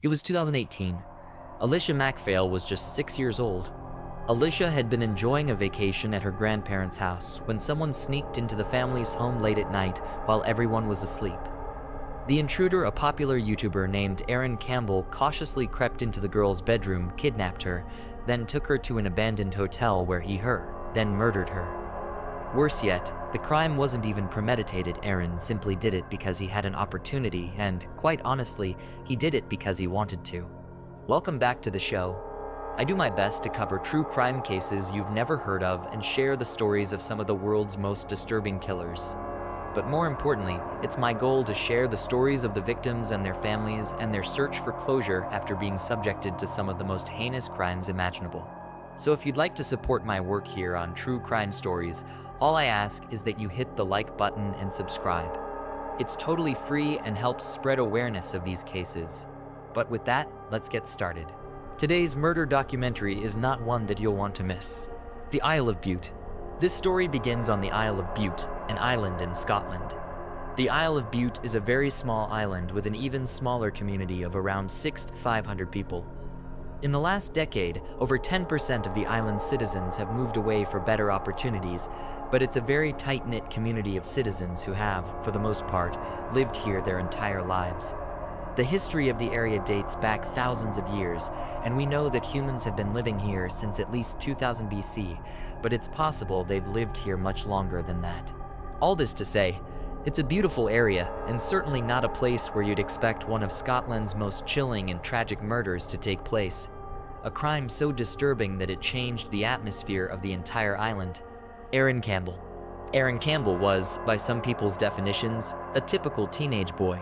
It was 2018. Alicia MacPhail was just 6 years old. Alicia had been enjoying a vacation at her grandparents' house when someone sneaked into the family's home late at night while everyone was asleep. The intruder, a popular YouTuber named Aaron Campbell, cautiously crept into the girl's bedroom, kidnapped her, then took her to an abandoned hotel where he then murdered her. Worse yet, the crime wasn't even premeditated. Aaron simply did it because he had an opportunity, and quite honestly, he did it because he wanted to. Welcome back to the show. I do my best to cover true crime cases you've never heard of and share the stories of some of the world's most disturbing killers. But more importantly, it's my goal to share the stories of the victims and their families and their search for closure after being subjected to some of the most heinous crimes imaginable. So if you'd like to support my work here on true crime stories, all I ask is that you hit the like button and subscribe. It's totally free and helps spread awareness of these cases. But with that, let's get started. Today's murder documentary is not one that you'll want to miss. The Isle of Bute. This story begins on the Isle of Bute, an island in Scotland. The Isle of Bute is a very small island with an even smaller community of around 600 to 500 people. In the last decade, over 10% of the island's citizens have moved away for better opportunities, but it's a very tight-knit community of citizens who have, for the most part, lived here their entire lives. The history of the area dates back thousands of years, and we know that humans have been living here since at least 2000 BC, but it's possible they've lived here much longer than that. All this to say, it's a beautiful area, and certainly not a place where you'd expect one of Scotland's most chilling and tragic murders to take place. A crime so disturbing that it changed the atmosphere of the entire island. Aaron Campbell. Aaron Campbell was, by some people's definitions, a typical teenage boy.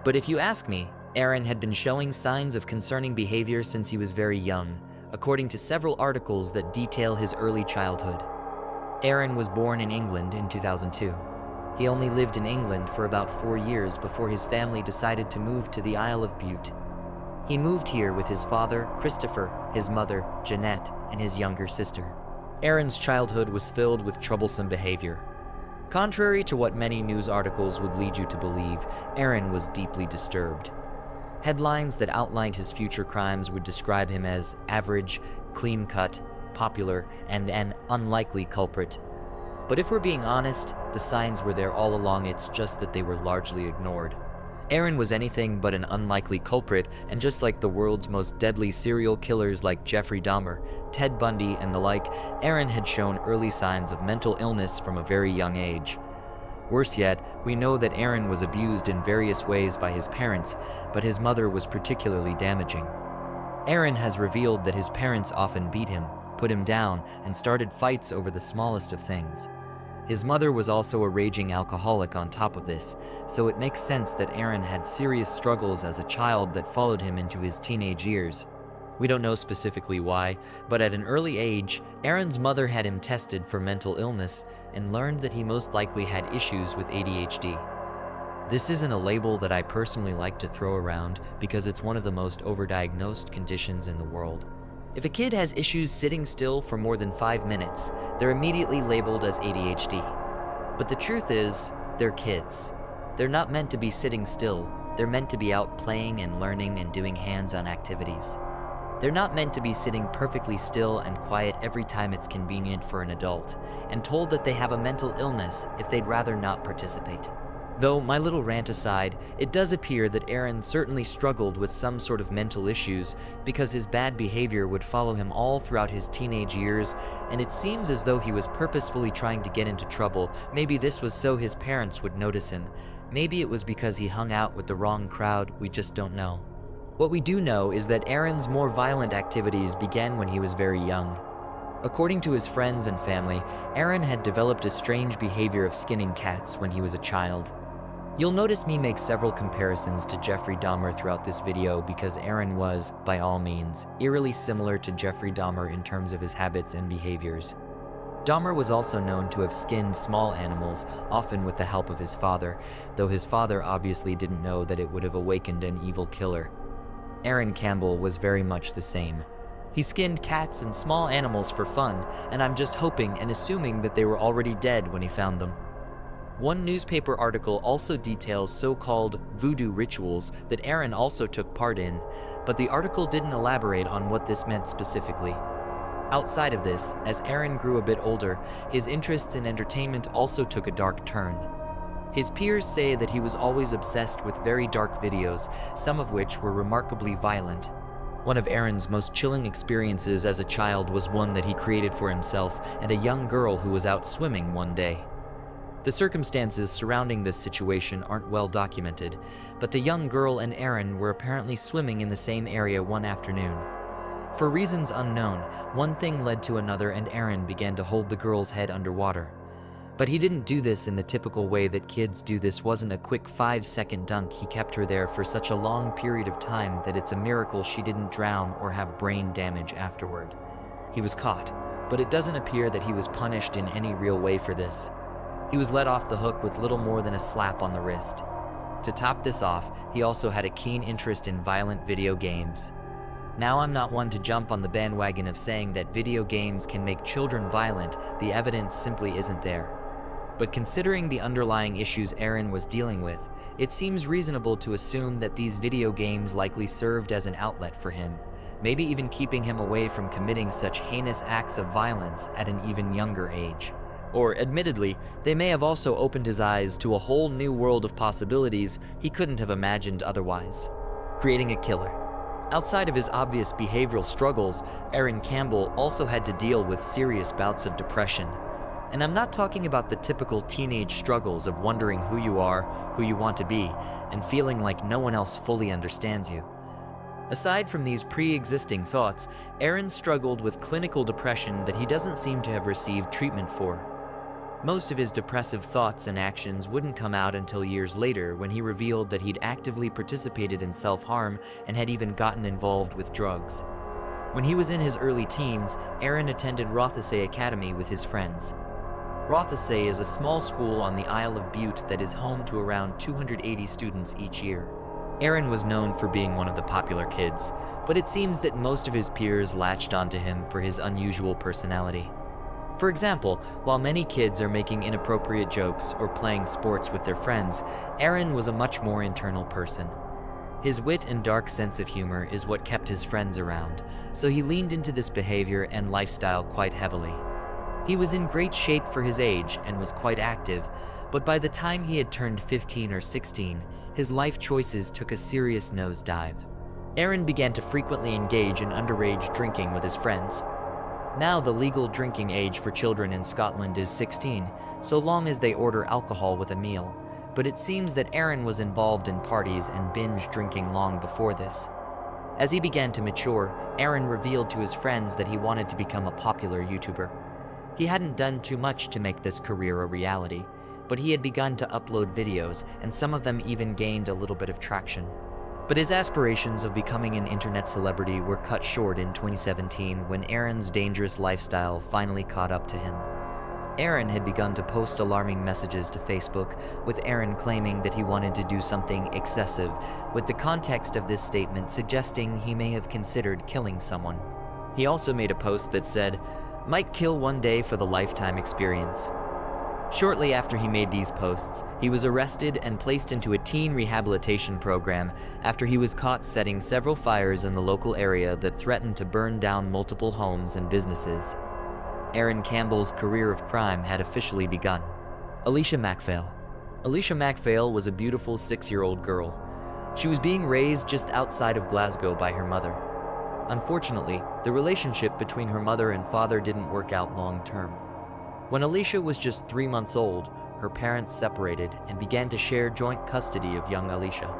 But if you ask me, Aaron had been showing signs of concerning behavior since he was very young, according to several articles that detail his early childhood. Aaron was born in England in 2002. He only lived in England for about 4 years before his family decided to move to the Isle of Bute. He moved here with his father, Christopher, his mother, Jeanette, and his younger sister. Aaron's childhood was filled with troublesome behavior. Contrary to what many news articles would lead you to believe, Aaron was deeply disturbed. Headlines that outlined his future crimes would describe him as average, clean-cut, popular, and an unlikely culprit. But if we're being honest, the signs were there all along, it's just that they were largely ignored. Aaron was anything but an unlikely culprit, and just like the world's most deadly serial killers like Jeffrey Dahmer, Ted Bundy, and the like, Aaron had shown early signs of mental illness from a very young age. Worse yet, we know that Aaron was abused in various ways by his parents, but his mother was particularly damaging. Aaron has revealed that his parents often beat him, put him down, and started fights over the smallest of things. His mother was also a raging alcoholic on top of this, so it makes sense that Aaron had serious struggles as a child that followed him into his teenage years. We don't know specifically why, but at an early age, Aaron's mother had him tested for mental illness and learned that he most likely had issues with ADHD. This isn't a label that I personally like to throw around because it's one of the most overdiagnosed conditions in the world. If a kid has issues sitting still for more than 5 minutes, they're immediately labeled as ADHD. But the truth is, they're kids. They're not meant to be sitting still. They're meant to be out playing and learning and doing hands-on activities. They're not meant to be sitting perfectly still and quiet every time it's convenient for an adult, and told that they have a mental illness if they'd rather not participate. Though, my little rant aside, it does appear that Aaron certainly struggled with some sort of mental issues because his bad behavior would follow him all throughout his teenage years, and it seems as though he was purposefully trying to get into trouble. Maybe this was so his parents would notice him. Maybe it was because he hung out with the wrong crowd, we just don't know. What we do know is that Aaron's more violent activities began when he was very young. According to his friends and family, Aaron had developed a strange behavior of skinning cats when he was a child. You'll notice me make several comparisons to Jeffrey Dahmer throughout this video because Aaron was, by all means, eerily similar to Jeffrey Dahmer in terms of his habits and behaviors. Dahmer was also known to have skinned small animals, often with the help of his father, though his father obviously didn't know that it would have awakened an evil killer. Aaron Campbell was very much the same. He skinned cats and small animals for fun, and I'm just hoping and assuming that they were already dead when he found them. One newspaper article also details so-called voodoo rituals that Aaron also took part in, but the article didn't elaborate on what this meant specifically. Outside of this, as Aaron grew a bit older, his interests in entertainment also took a dark turn. His peers say that he was always obsessed with very dark videos, some of which were remarkably violent. One of Aaron's most chilling experiences as a child was one that he created for himself and a young girl who was out swimming one day. The circumstances surrounding this situation aren't well documented, but the young girl and Aaron were apparently swimming in the same area one afternoon. For reasons unknown, one thing led to another and Aaron began to hold the girl's head underwater. But he didn't do this in the typical way that kids do. This wasn't a quick 5-second dunk. He kept her there for such a long period of time that it's a miracle she didn't drown or have brain damage afterward. He was caught, but it doesn't appear that he was punished in any real way for this. He was let off the hook with little more than a slap on the wrist. To top this off, he also had a keen interest in violent video games. Now, I'm not one to jump on the bandwagon of saying that video games can make children violent. The evidence simply isn't there. But considering the underlying issues Aaron was dealing with, it seems reasonable to assume that these video games likely served as an outlet for him, maybe even keeping him away from committing such heinous acts of violence at an even younger age. Or, admittedly, they may have also opened his eyes to a whole new world of possibilities he couldn't have imagined otherwise. Creating a killer. Outside of his obvious behavioral struggles, Aaron Campbell also had to deal with serious bouts of depression. And I'm not talking about the typical teenage struggles of wondering who you are, who you want to be, and feeling like no one else fully understands you. Aside from these pre-existing thoughts, Aaron struggled with clinical depression that he doesn't seem to have received treatment for. Most of his depressive thoughts and actions wouldn't come out until years later, when he revealed that he'd actively participated in self-harm and had even gotten involved with drugs. When he was in his early teens, Aaron attended Rothesay Academy with his friends. Rothesay is a small school on the Isle of Bute that is home to around 280 students each year. Aaron was known for being one of the popular kids, but it seems that most of his peers latched onto him for his unusual personality. For example, while many kids are making inappropriate jokes or playing sports with their friends, Aaron was a much more internal person. His wit and dark sense of humor is what kept his friends around, so he leaned into this behavior and lifestyle quite heavily. He was in great shape for his age and was quite active, but by the time he had turned 15 or 16, his life choices took a serious nosedive. Aaron began to frequently engage in underage drinking with his friends. Now, the legal drinking age for children in Scotland is 16, so long as they order alcohol with a meal, but it seems that Aaron was involved in parties and binge drinking long before this. As he began to mature, Aaron revealed to his friends that he wanted to become a popular YouTuber. He hadn't done too much to make this career a reality, but he had begun to upload videos, and some of them even gained a little bit of traction. But his aspirations of becoming an internet celebrity were cut short in 2017 when Aaron's dangerous lifestyle finally caught up to him. Aaron had begun to post alarming messages to Facebook, with Aaron claiming that he wanted to do something excessive, with the context of this statement suggesting he may have considered killing someone. He also made a post that said, "Might kill one day for the lifetime experience." Shortly after he made these posts, he was arrested and placed into a teen rehabilitation program after he was caught setting several fires in the local area that threatened to burn down multiple homes and businesses. Aaron Campbell's career of crime had officially begun. Alicia MacPhail. Alicia MacPhail was a beautiful 6-year-old girl. She was being raised just outside of Glasgow by her mother. Unfortunately, the relationship between her mother and father didn't work out long term. When Alicia was just 3 months old, her parents separated and began to share joint custody of young Alicia.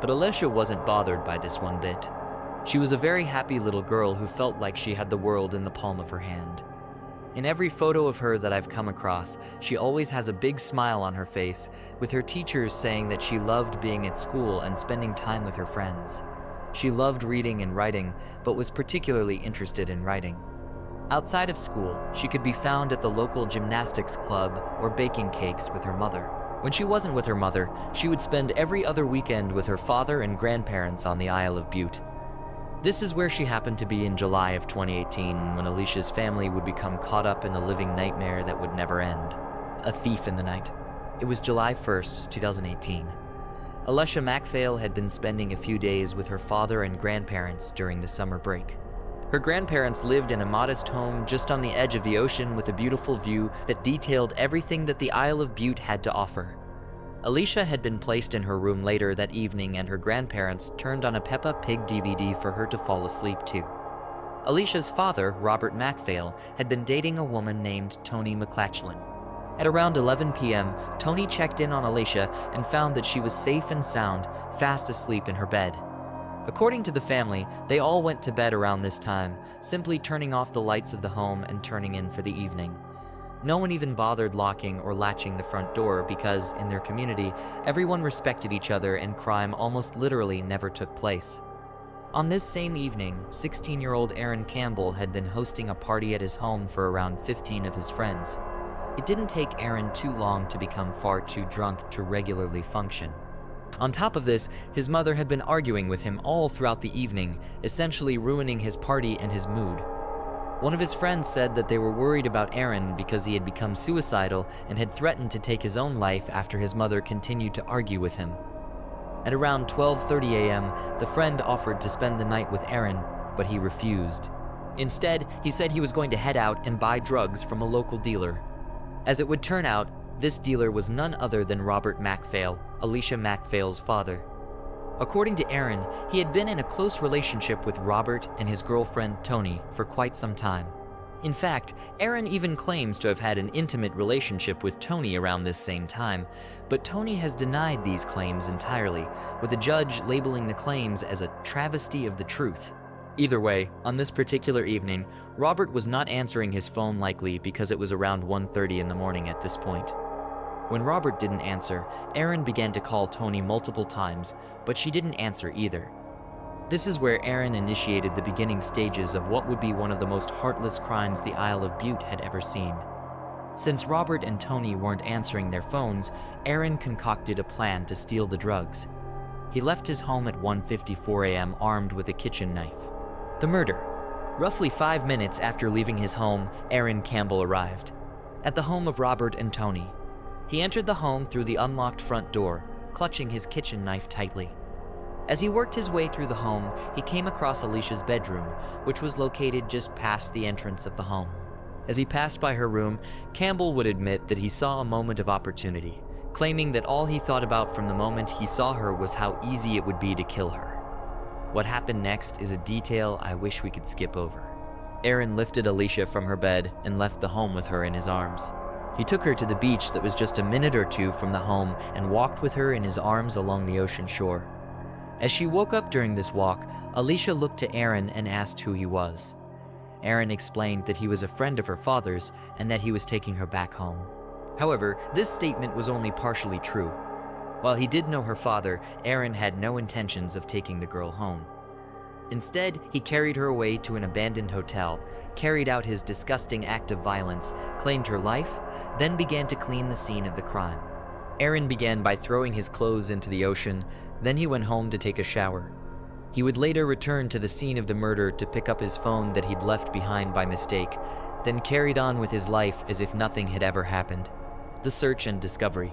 But Alicia wasn't bothered by this one bit. She was a very happy little girl who felt like she had the world in the palm of her hand. In every photo of her that I've come across, she always has a big smile on her face, with her teachers saying that she loved being at school and spending time with her friends. She loved reading and writing, but was particularly interested in writing. Outside of school, she could be found at the local gymnastics club or baking cakes with her mother. When she wasn't with her mother, she would spend every other weekend with her father and grandparents on the Isle of Bute. This is where she happened to be in July of 2018, when Alicia's family would become caught up in a living nightmare that would never end. A thief in the night. It was July 1st, 2018. Alicia MacPhail had been spending a few days with her father and grandparents during the summer break. Her grandparents lived in a modest home just on the edge of the ocean with a beautiful view that detailed everything that the Isle of Bute had to offer. Alicia had been placed in her room later that evening, and her grandparents turned on a Peppa Pig DVD for her to fall asleep to. Alicia's father, Robert MacPhail, had been dating a woman named Toni McLachlan. At around 11 p.m., Toni checked in on Alicia and found that she was safe and sound, fast asleep in her bed. According to the family, they all went to bed around this time, simply turning off the lights of the home and turning in for the evening. No one even bothered locking or latching the front door because, in their community, everyone respected each other and crime almost literally never took place. On this same evening, 16-year-old Aaron Campbell had been hosting a party at his home for around 15 of his friends. It didn't take Aaron too long to become far too drunk to regularly function. On top of this, his mother had been arguing with him all throughout the evening, essentially ruining his party and his mood. One of his friends said that they were worried about Aaron because he had become suicidal and had threatened to take his own life after his mother continued to argue with him. At around 12:30 a.m., the friend offered to spend the night with Aaron, but he refused. Instead, he said he was going to head out and buy drugs from a local dealer. As it would turn out, this dealer was none other than Robert MacPhail, Alicia MacPhail's father. According to Aaron, he had been in a close relationship with Robert and his girlfriend Toni for quite some time. In fact, Aaron even claims to have had an intimate relationship with Toni around this same time, but Toni has denied these claims entirely, with the judge labeling the claims as a travesty of the truth. Either way, on this particular evening, Robert was not answering his phone, likely because it was around 1:30 in the morning at this point. When Robert didn't answer, Aaron began to call Toni multiple times, but she didn't answer either. This is where Aaron initiated the beginning stages of what would be one of the most heartless crimes the Isle of Bute had ever seen. Since Robert and Toni weren't answering their phones, Aaron concocted a plan to steal the drugs. He left his home at 1:54 a.m. armed with a kitchen knife. The murder. Roughly 5 minutes after leaving his home, Aaron Campbell arrived at the home of Robert and Toni. He entered the home through the unlocked front door, clutching his kitchen knife tightly. As he worked his way through the home, he came across Alicia's bedroom, which was located just past the entrance of the home. As he passed by her room, Campbell would admit that he saw a moment of opportunity, claiming that all he thought about from the moment he saw her was how easy it would be to kill her. What happened next is a detail I wish we could skip over. Aaron lifted Alicia from her bed and left the home with her in his arms. He took her to the beach that was just a minute or two from the home and walked with her in his arms along the ocean shore. As she woke up during this walk, Alicia looked to Aaron and asked who he was. Aaron explained that he was a friend of her father's and that he was taking her back home. However, this statement was only partially true. While he did know her father, Aaron had no intentions of taking the girl home. Instead, he carried her away to an abandoned hotel, carried out his disgusting act of violence, claimed her life, then began to clean the scene of the crime. Aaron began by throwing his clothes into the ocean, then he went home to take a shower. He would later return to the scene of the murder to pick up his phone that he'd left behind by mistake, then carried on with his life as if nothing had ever happened. The search and discovery.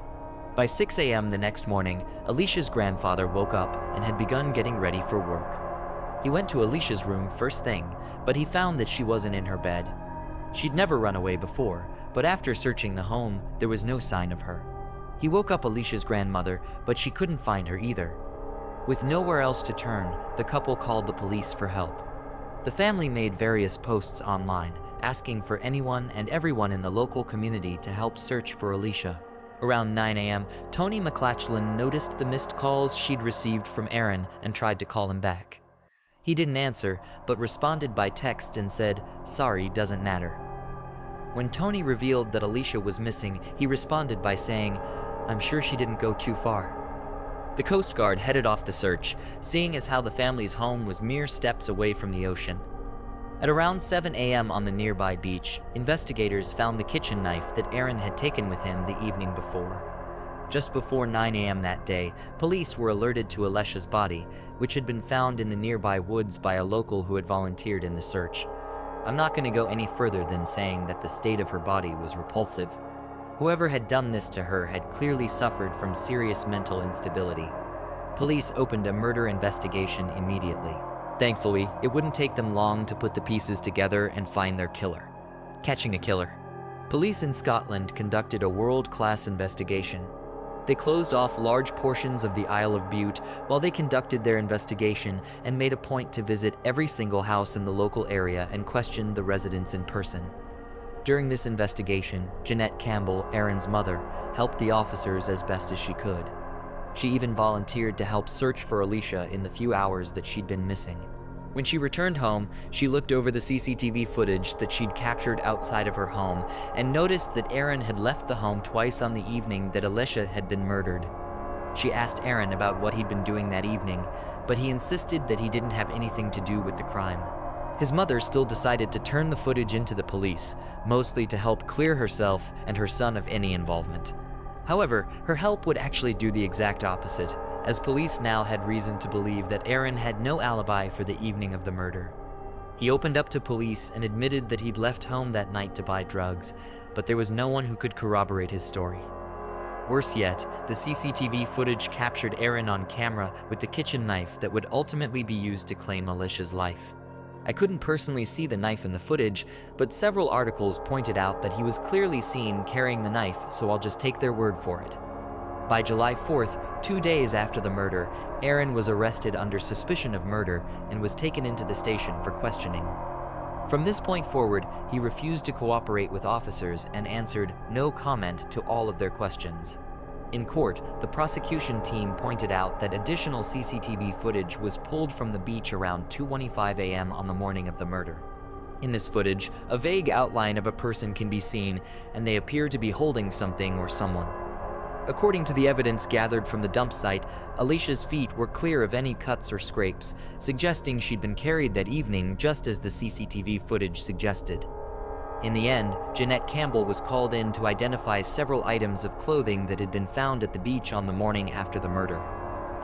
By 6 a.m. the next morning, Alicia's grandfather woke up and had begun getting ready for work. He went to Alicia's room first thing, but he found that she wasn't in her bed. She'd never run away before, but after searching the home, there was no sign of her. He woke up Alicia's grandmother, but she couldn't find her either. With nowhere else to turn, the couple called the police for help. The family made various posts online, asking for anyone and everyone in the local community to help search for Alicia. Around 9 a.m., Toni McLachlan noticed the missed calls she'd received from Aaron and tried to call him back. He didn't answer, but responded by text and said, "Sorry, doesn't matter." When Toni revealed that Alicia was missing, he responded by saying, "I'm sure she didn't go too far." The Coast Guard headed off the search, seeing as how the family's home was mere steps away from the ocean. At around 7 a.m. on the nearby beach, investigators found the kitchen knife that Aaron had taken with him the evening before. Just before 9 a.m. that day, police were alerted to Alicia's body, which had been found in the nearby woods by a local who had volunteered in the search. I'm not going to go any further than saying that the state of her body was repulsive. Whoever had done this to her had clearly suffered from serious mental instability. Police opened a murder investigation immediately. Thankfully, it wouldn't take them long to put the pieces together and find their killer. Catching a killer. Police in Scotland conducted a world-class investigation. They closed off large portions of the Isle of Bute while they conducted their investigation and made a point to visit every single house in the local area and question the residents in person. During this investigation, Jeanette Campbell, Aaron's mother, helped the officers as best as she could. She even volunteered to help search for Alicia in the few hours that she'd been missing. When she returned home, she looked over the CCTV footage that she'd captured outside of her home and noticed that Aaron had left the home twice on the evening that Alicia had been murdered. She asked Aaron about what he'd been doing that evening, but he insisted that he didn't have anything to do with the crime. His mother still decided to turn the footage into the police, mostly to help clear herself and her son of any involvement. However, her help would actually do the exact opposite, as police now had reason to believe that Aaron had no alibi for the evening of the murder. He opened up to police and admitted that he'd left home that night to buy drugs, but there was no one who could corroborate his story. Worse yet, the CCTV footage captured Aaron on camera with the kitchen knife that would ultimately be used to claim Alicia's life. I couldn't personally see the knife in the footage, but several articles pointed out that he was clearly seen carrying the knife, so I'll just take their word for it. By July 4th, 2 days after the murder, Aaron was arrested under suspicion of murder and was taken into the station for questioning. From this point forward, he refused to cooperate with officers and answered no comment to all of their questions. In court, the prosecution team pointed out that additional CCTV footage was pulled from the beach around 2:25 a.m. on the morning of the murder. In this footage, a vague outline of a person can be seen, and they appear to be holding something or someone. According to the evidence gathered from the dump site, Alicia's feet were clear of any cuts or scrapes, suggesting she'd been carried that evening just as the CCTV footage suggested. In the end, Jeanette Campbell was called in to identify several items of clothing that had been found at the beach on the morning after the murder.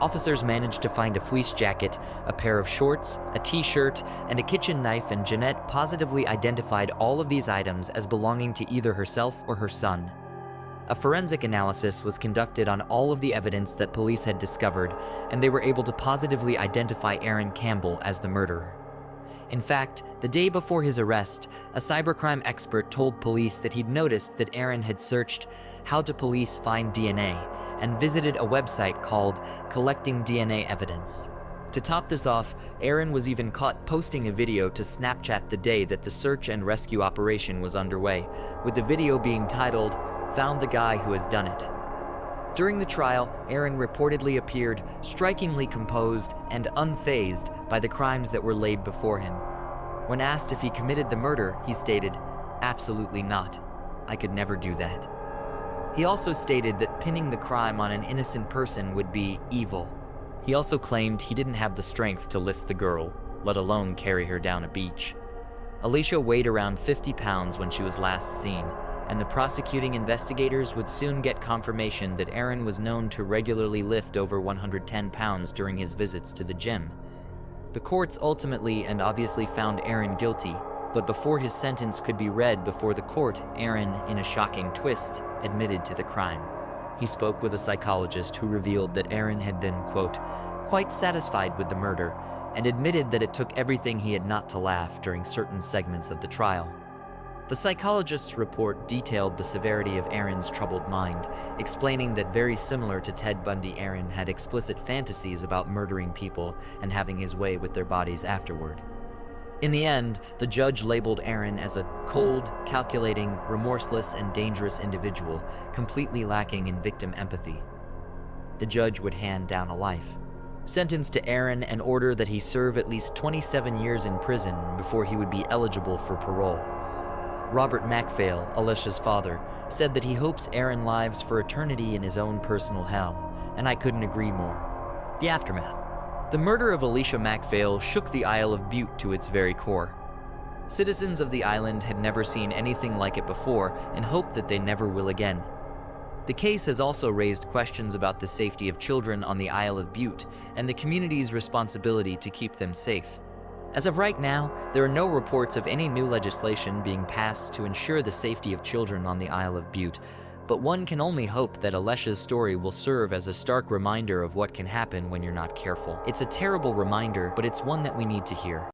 Officers managed to find a fleece jacket, a pair of shorts, a t-shirt, and a kitchen knife, and Jeanette positively identified all of these items as belonging to either herself or her son. A forensic analysis was conducted on all of the evidence that police had discovered, and they were able to positively identify Aaron Campbell as the murderer. In fact, the day before his arrest, a cybercrime expert told police that he'd noticed that Aaron had searched "How do police find DNA?" and visited a website called Collecting DNA Evidence. To top this off, Aaron was even caught posting a video to Snapchat the day that the search and rescue operation was underway, with the video being titled, "Found the Guy Who Has Done It." During the trial, Aaron reportedly appeared strikingly composed and unfazed by the crimes that were laid before him. When asked if he committed the murder, he stated, "Absolutely not. I could never do that." He also stated that pinning the crime on an innocent person would be evil. He also claimed he didn't have the strength to lift the girl, let alone carry her down a beach. Alicia weighed around 50 pounds when she was last seen, and the prosecuting investigators would soon get confirmation that Aaron was known to regularly lift over 110 pounds during his visits to the gym. The courts ultimately and obviously found Aaron guilty, but before his sentence could be read before the court, Aaron, in a shocking twist, admitted to the crime. He spoke with a psychologist who revealed that Aaron had been, quote, "quite satisfied with the murder," and admitted that it took everything he had not to laugh during certain segments of the trial. The psychologist's report detailed the severity of Aaron's troubled mind, explaining that very similar to Ted Bundy, Aaron had explicit fantasies about murdering people and having his way with their bodies afterward. In the end, the judge labeled Aaron as a cold, calculating, remorseless, and dangerous individual, completely lacking in victim empathy. The judge would hand down a life sentence to Aaron and order that he serve at least 27 years in prison before he would be eligible for parole. Robert MacPhail, Alicia's father, said that he hopes Aaron lives for eternity in his own personal hell, and I couldn't agree more. The aftermath. The murder of Alicia MacPhail shook the Isle of Bute to its very core. Citizens of the island had never seen anything like it before and hoped that they never will again. The case has also raised questions about the safety of children on the Isle of Bute and the community's responsibility to keep them safe. As of right now, there are no reports of any new legislation being passed to ensure the safety of children on the Isle of Bute, But one can only hope that Alicia's story will serve as a stark reminder of what can happen when you're not careful. It's a terrible reminder, but it's one that we need to hear.